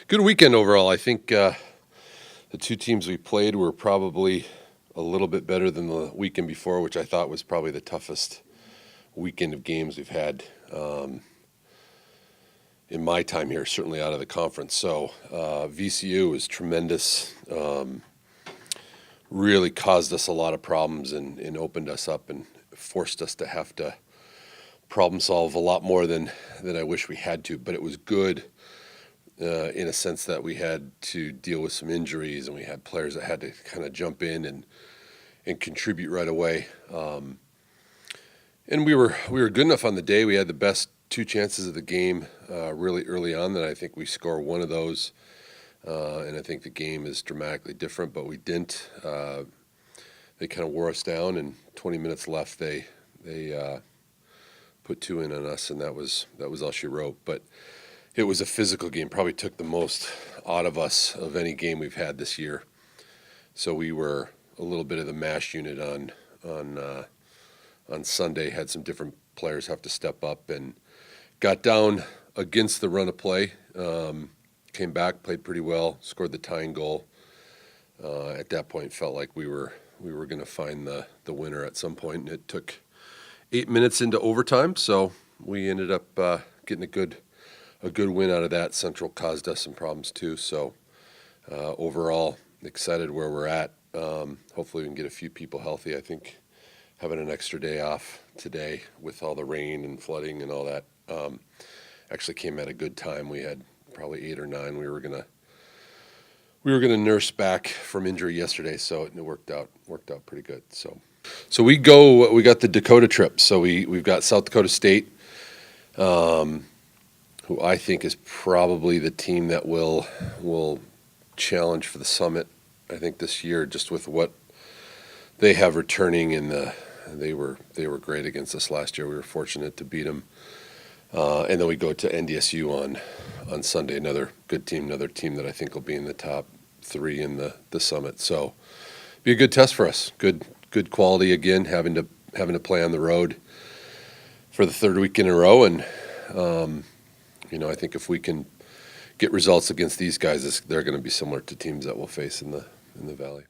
Good weekend overall. I think the two teams we played were probably a little bit better than the weekend before, which I thought was probably the toughest weekend of games we've had in my time here, certainly out of the conference. So VCU was tremendous, really caused us a lot of problems and opened us up and forced us to have to problem solve a lot more than I wish we had to. But it was good in a sense that we had to deal with some injuries and we had players that had to kind of jump in and contribute right away. And we were good enough on the day. We had the best two chances of the game really early on. That I think we score one of those, and I think the game is dramatically different. But we didn't. They kind of wore us down, and 20 minutes left, they put two in on us, and that was all she wrote. But it was a physical game. Probably took the most out of us of any game we've had this year. So we were a little bit of the mash unit on Sunday. Had some different players have to step up and got down against the run of play. Came back, played pretty well, scored the tying goal. At that point, felt like we were going to find the winner at some point. And it took 8 minutes into overtime, so we ended up getting a good win out of that. Central caused us some problems too. So overall, excited where we're at. Hopefully we can get a few people healthy. I think having an extra day off today with all the rain and flooding and all that actually came at a good time. We had probably 8 or 9 we were gonna nurse back from injury yesterday, so it worked out pretty good. So we got the Dakota trip. So we've got South Dakota State, who I think is probably the team that will challenge for the summit. I think this year, just with what they have returning, and they were great against us last year. We were fortunate to beat them, and then we go to NDSU on Sunday. Another good team, another team that I think will be in the top 3 in the summit. So be a good test for us. Good quality again, having to play on the road for the 3rd week in a row, and I think if we can get results against these guys, they're going to be similar to teams that we'll face in the Valley.